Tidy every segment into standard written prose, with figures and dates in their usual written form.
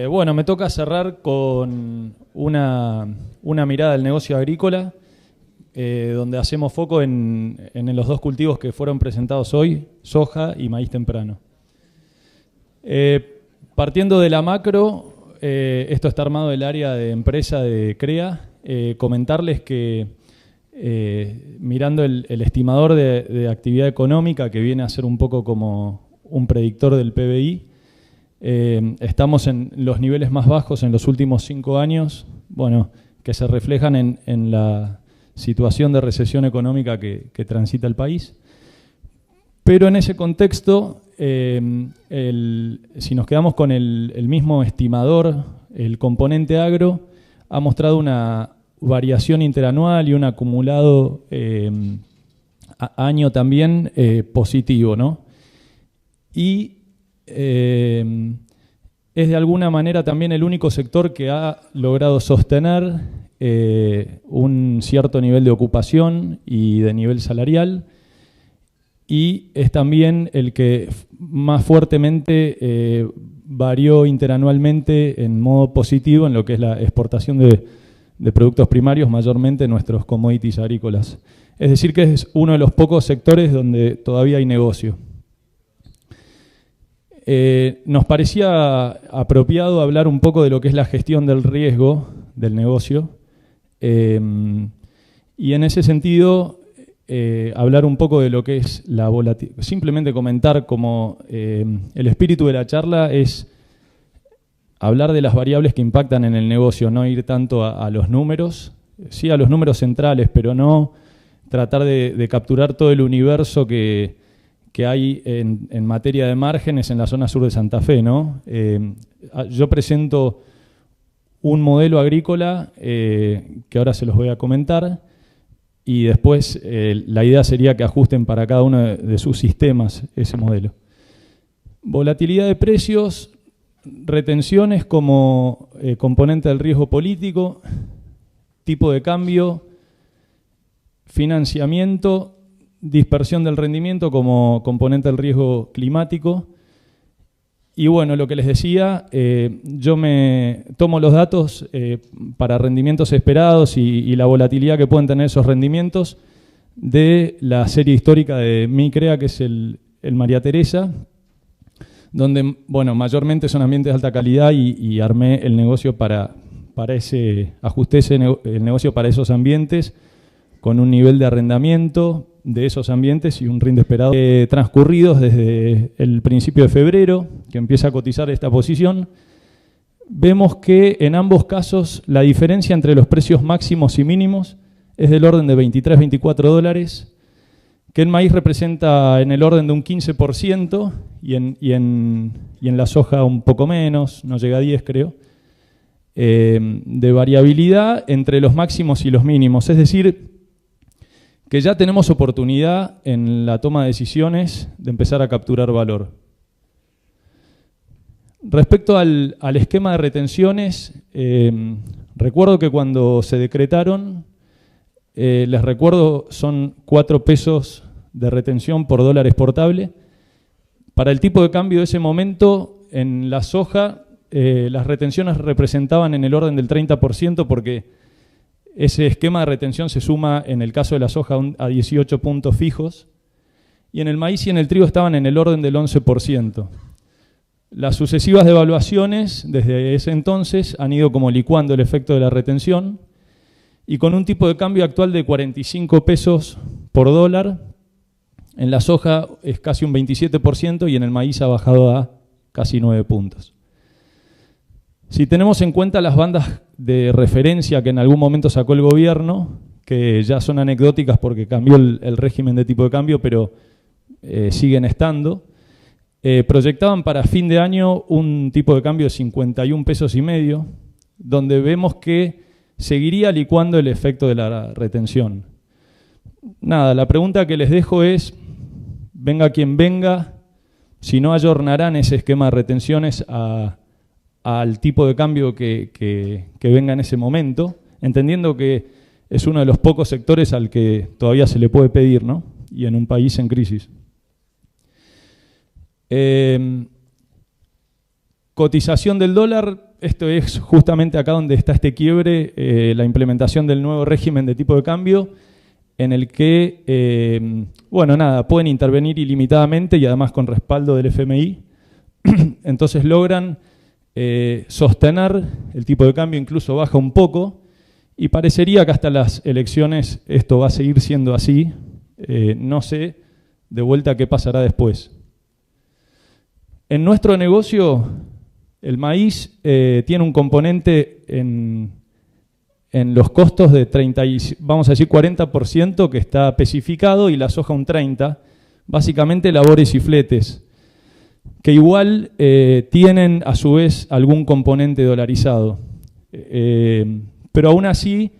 Bueno, me toca cerrar con una mirada del negocio agrícola, donde hacemos foco en los dos cultivos que fueron presentados hoy, soja y maíz temprano. Partiendo de la macro, esto está armado del área de empresa de CREA, comentarles que mirando el estimador de actividad económica, que viene a ser un poco como un predictor del PBI, estamos en los niveles más bajos en los últimos 5 años, bueno, que se reflejan en la situación de recesión económica que transita el país. Pero en ese contexto, si nos quedamos con el mismo estimador, el componente agro ha mostrado una variación interanual y un acumulado año también positivo, ¿no? Y es de alguna manera también el único sector que ha logrado sostener un cierto nivel de ocupación y de nivel salarial, y es también el que más fuertemente varió interanualmente en modo positivo en lo que es la exportación de productos primarios, mayormente nuestros commodities agrícolas. Es decir, que es uno de los pocos sectores donde todavía hay negocio. Nos parecía apropiado hablar un poco de lo que es la gestión del riesgo del negocio, y en ese sentido hablar un poco de lo que es la volatilidad. Simplemente comentar como el espíritu de la charla es hablar de las variables que impactan en el negocio, no ir tanto a los números, sí a los números centrales, pero no tratar de capturar todo el universo que hay en materia de márgenes en la zona sur de Santa Fe, ¿no? Yo presento un modelo agrícola que ahora se los voy a comentar, y después la idea sería que ajusten para cada uno de sus sistemas ese modelo. Volatilidad de precios, retenciones como componente del riesgo político, tipo de cambio, financiamiento, dispersión del rendimiento como componente del riesgo climático. Y bueno, lo que les decía, yo me tomo los datos para rendimientos esperados y la volatilidad que pueden tener esos rendimientos de la serie histórica de mi CREA, que es el María Teresa, donde, bueno, mayormente son ambientes de alta calidad y armé el negocio ajusté el negocio para esos ambientes con un nivel de arrendamiento de esos ambientes y un rinde esperado transcurridos desde el principio de febrero, que empieza a cotizar esta posición. Vemos que en ambos casos la diferencia entre los precios máximos y mínimos es del orden de 23, 24 dólares, que en maíz representa en el orden de un 15% y en la soja un poco menos, no llega a 10 creo, de variabilidad entre los máximos y los mínimos. Es decir, que ya tenemos oportunidad en la toma de decisiones de empezar a capturar valor. Respecto al esquema de retenciones, recuerdo que cuando se decretaron, les recuerdo, son 4 pesos de retención por dólar exportable. Para el tipo de cambio de ese momento, en la soja, las retenciones representaban en el orden del 30%, porque ese esquema de retención se suma, en el caso de la soja, a 18 puntos fijos, y en el maíz y en el trigo estaban en el orden del 11%. Las sucesivas devaluaciones desde ese entonces han ido como licuando el efecto de la retención, y con un tipo de cambio actual de 45 pesos por dólar, en la soja es casi un 27% y en el maíz ha bajado a casi 9 puntos. Si tenemos en cuenta las bandas de referencia que en algún momento sacó el gobierno, que ya son anecdóticas porque cambió el régimen de tipo de cambio, pero siguen estando, proyectaban para fin de año un tipo de cambio de 51 pesos y medio, donde vemos que seguiría licuando el efecto de la retención. Nada, la pregunta que les dejo es, venga quien venga, si no ayornarán ese esquema de retenciones al tipo de cambio que venga en ese momento, entendiendo que es uno de los pocos sectores al que todavía se le puede pedir, ¿no? Y en un país en crisis. Cotización del dólar esto es justamente acá donde está este quiebre, la implementación del nuevo régimen de tipo de cambio, en el que, pueden intervenir ilimitadamente y además con respaldo del FMI. Entonces logran sostener el tipo de cambio, incluso baja un poco, y parecería que hasta las elecciones esto va a seguir siendo así. No sé de vuelta qué pasará después. En nuestro negocio, el maíz tiene un componente en los costos de 40% que está especificado, y la soja un 30%, básicamente labores y fletes, que igual tienen a su vez algún componente dolarizado. Pero aún así,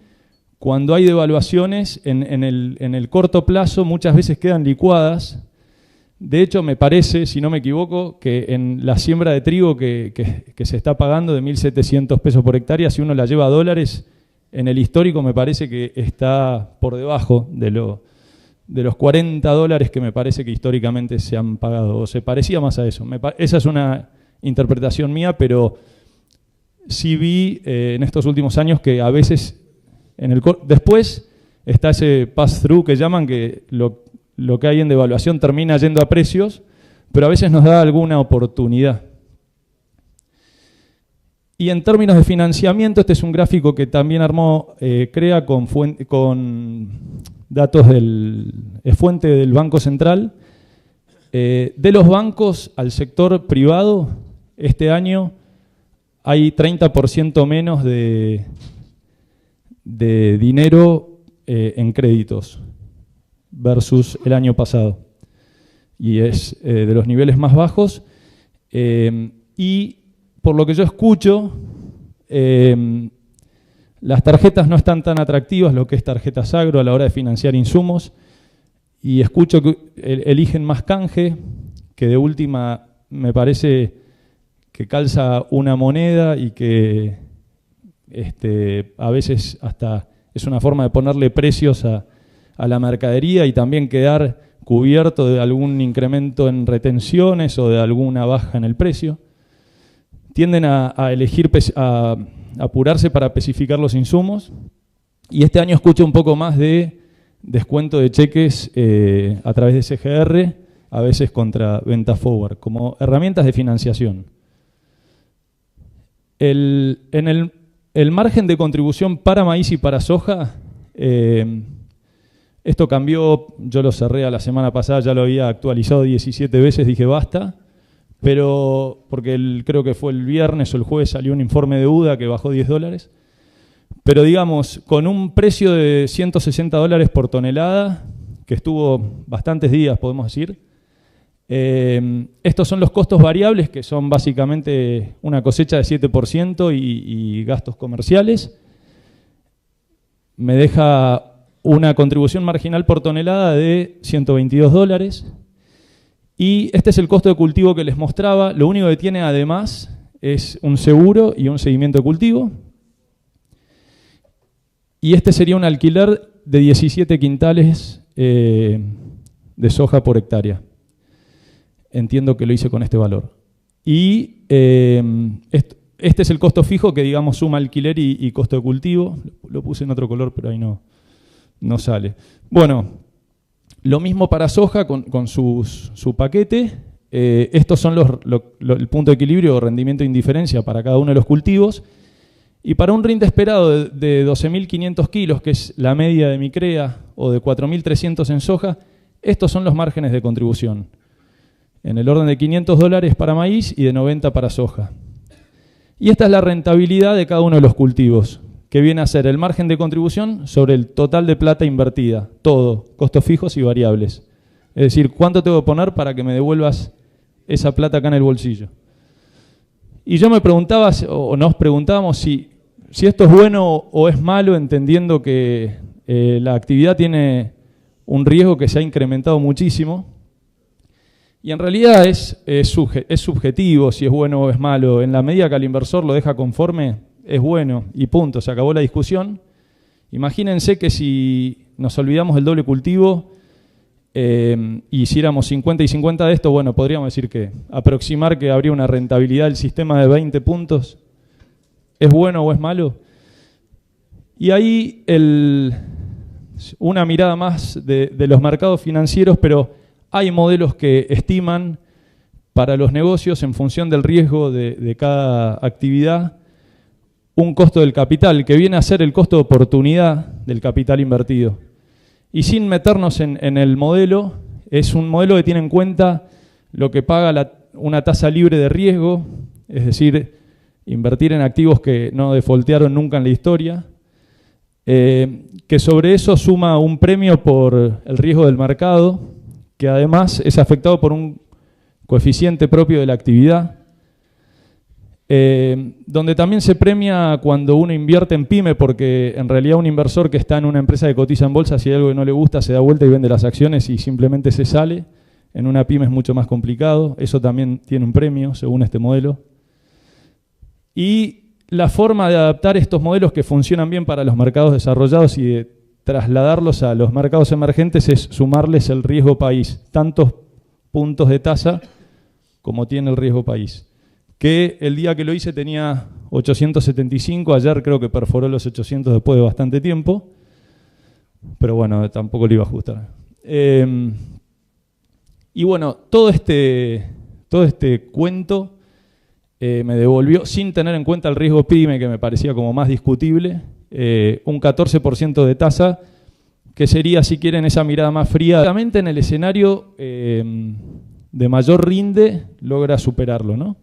cuando hay devaluaciones, en el corto plazo muchas veces quedan licuadas. De hecho, me parece, si no me equivoco, que en la siembra de trigo que se está pagando de 1.700 pesos por hectárea, si uno la lleva a dólares, en el histórico me parece que está por debajo de los 40 dólares que me parece que históricamente se han pagado, o se parecía más a eso. Esa es una interpretación mía, pero sí vi en estos últimos años que a veces, después está ese pass-through que llaman, que lo que hay en devaluación termina yendo a precios, pero a veces nos da alguna oportunidad. Y en términos de financiamiento, este es un gráfico que también armó CREA con datos es fuente del Banco Central. De los bancos al sector privado, este año hay 30% menos de dinero en créditos versus el año pasado. Y es de los niveles más bajos. Y por lo que yo escucho, las tarjetas no están tan atractivas, lo que es tarjetas agro, a la hora de financiar insumos. Y escucho que eligen más canje, que de última me parece que calza una moneda y que a veces hasta es una forma de ponerle precios a la mercadería y también quedar cubierto de algún incremento en retenciones o de alguna baja en el precio. Tienden a apurarse para especificar los insumos, y este año escucho un poco más de descuento de cheques a través de CGR, a veces contra venta forward, como herramientas de financiación. El margen de contribución para maíz y para soja, esto cambió, yo lo cerré a la semana pasada, ya lo había actualizado 17 veces, dije basta, pero porque creo que fue el viernes o el jueves salió un informe de UDA que bajó $10, pero digamos, con un precio de $160 por tonelada, que estuvo bastantes días, podemos decir, estos son los costos variables, que son básicamente una cosecha de 7% y gastos comerciales. Me deja una contribución marginal por tonelada de $122. Y este es el costo de cultivo que les mostraba. Lo único que tiene además es un seguro y un seguimiento de cultivo. Y este sería un alquiler de 17 quintales de soja por hectárea. Entiendo que lo hice con este valor. Y este es el costo fijo que, digamos, suma alquiler y costo de cultivo. Lo puse en otro color, pero ahí no sale. Bueno, lo mismo para soja con su paquete. Estos son el punto de equilibrio o rendimiento de indiferencia para cada uno de los cultivos. Y para un rinde esperado de 12.500 kilos, que es la media de mi CREA, o de 4.300 en soja, estos son los márgenes de contribución. En el orden de $500 para maíz y de 90 para soja. Y esta es la rentabilidad de cada uno de los cultivos, que viene a ser el margen de contribución sobre el total de plata invertida, todo, costos fijos y variables. Es decir, ¿cuánto tengo que poner para que me devuelvas esa plata acá en el bolsillo? Y yo me preguntaba, o nos preguntábamos, si esto es bueno o es malo, entendiendo que la actividad tiene un riesgo que se ha incrementado muchísimo. Y en realidad es subjetivo si es bueno o es malo. En la medida que al inversor lo deja conforme, es bueno y punto, se acabó la discusión. Imagínense que si nos olvidamos del doble cultivo y hiciéramos 50 y 50 de esto, bueno, podríamos decir que aproximar que habría una rentabilidad del sistema de 20 puntos ¿Es bueno o es malo? Y ahí una mirada más de los mercados financieros, pero hay modelos que estiman para los negocios en función del riesgo de cada actividad un costo del capital, que viene a ser el costo de oportunidad del capital invertido. Y sin meternos en el modelo, es un modelo que tiene en cuenta lo que paga una tasa libre de riesgo, es decir, invertir en activos que no defaultearon nunca en la historia, que sobre eso suma un premio por el riesgo del mercado, que además es afectado por un coeficiente propio de la actividad, donde también se premia cuando uno invierte en pyme, porque en realidad un inversor que está en una empresa que cotiza en bolsa, si hay algo que no le gusta, se da vuelta y vende las acciones y simplemente se sale. En una pyme es mucho más complicado, eso también tiene un premio según este modelo. Y la forma de adaptar estos modelos que funcionan bien para los mercados desarrollados y de trasladarlos a los mercados emergentes es sumarles el riesgo país, tantos puntos de tasa como tiene el riesgo país. Que el día que lo hice tenía 875, ayer creo que perforó los 800 después de bastante tiempo, pero bueno, tampoco lo iba a ajustar. Y bueno, todo este cuento me devolvió, sin tener en cuenta el riesgo PYME, que me parecía como más discutible, un 14% de tasa, que sería, si quieren, esa mirada más fría. Realmente en el escenario de mayor rinde logra superarlo, ¿no?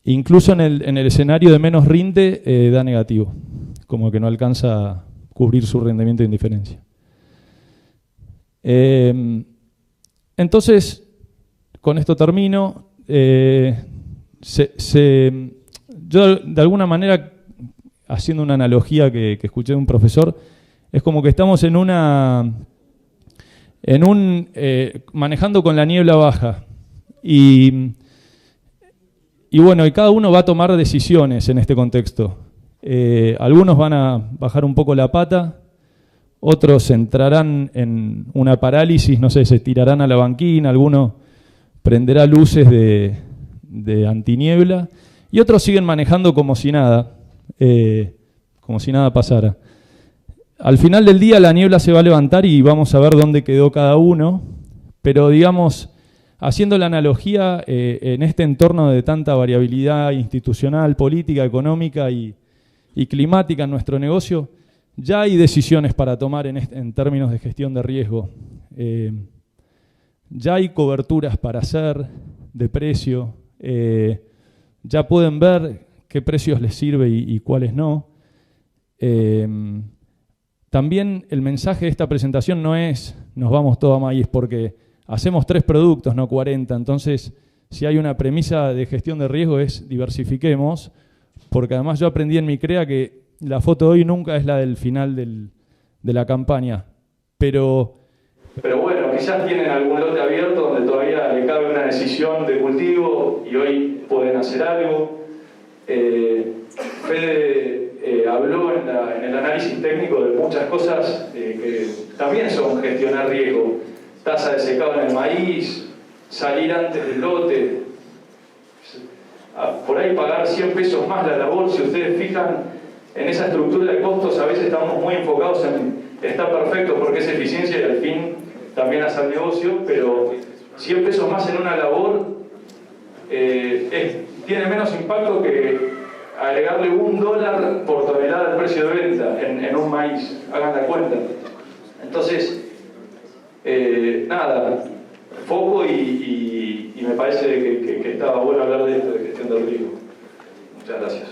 Incluso en el escenario de menos rinde da negativo, como que no alcanza a cubrir su rendimiento de indiferencia. Entonces, con esto termino. Yo, de alguna manera, haciendo una analogía que escuché de un profesor, es como que estamos manejando con la niebla baja. Y bueno, y cada uno va a tomar decisiones en este contexto. Algunos van a bajar un poco la pata, otros entrarán en una parálisis, no sé, se tirarán a la banquina, alguno prenderá luces de antiniebla, y otros siguen manejando como si nada pasara. Al final del día la niebla se va a levantar y vamos a ver dónde quedó cada uno, pero digamos, haciendo la analogía, en este entorno de tanta variabilidad institucional, política, económica y climática en nuestro negocio, ya hay decisiones para tomar en términos de gestión de riesgo. Ya hay coberturas para hacer de precio, ya pueden ver qué precios les sirve y cuáles no. También el mensaje de esta presentación no es nos vamos todo a maíz, porque hacemos 3 productos, no 40. Entonces, si hay una premisa de gestión de riesgo es diversifiquemos, porque además yo aprendí en mi CREA que la foto de hoy nunca es la del final de la campaña. Pero bueno, quizás tienen algún lote abierto donde todavía le cabe una decisión de cultivo y hoy pueden hacer algo. Fede habló en el análisis técnico de muchas cosas que también son gestionar riesgo. Tasa de secado en el maíz, salir antes del lote, por ahí pagar 100 pesos más la labor. Si ustedes fijan en esa estructura de costos, a veces estamos muy enfocados en está perfecto porque es eficiencia y al fin también hace el negocio, pero 100 pesos más en una labor tiene menos impacto que agregarle $1 por tonelada del precio de venta en un maíz, hagan la cuenta. Entonces, nada, foco y me parece que estaba bueno hablar de esto, de gestión del riesgo. Muchas gracias.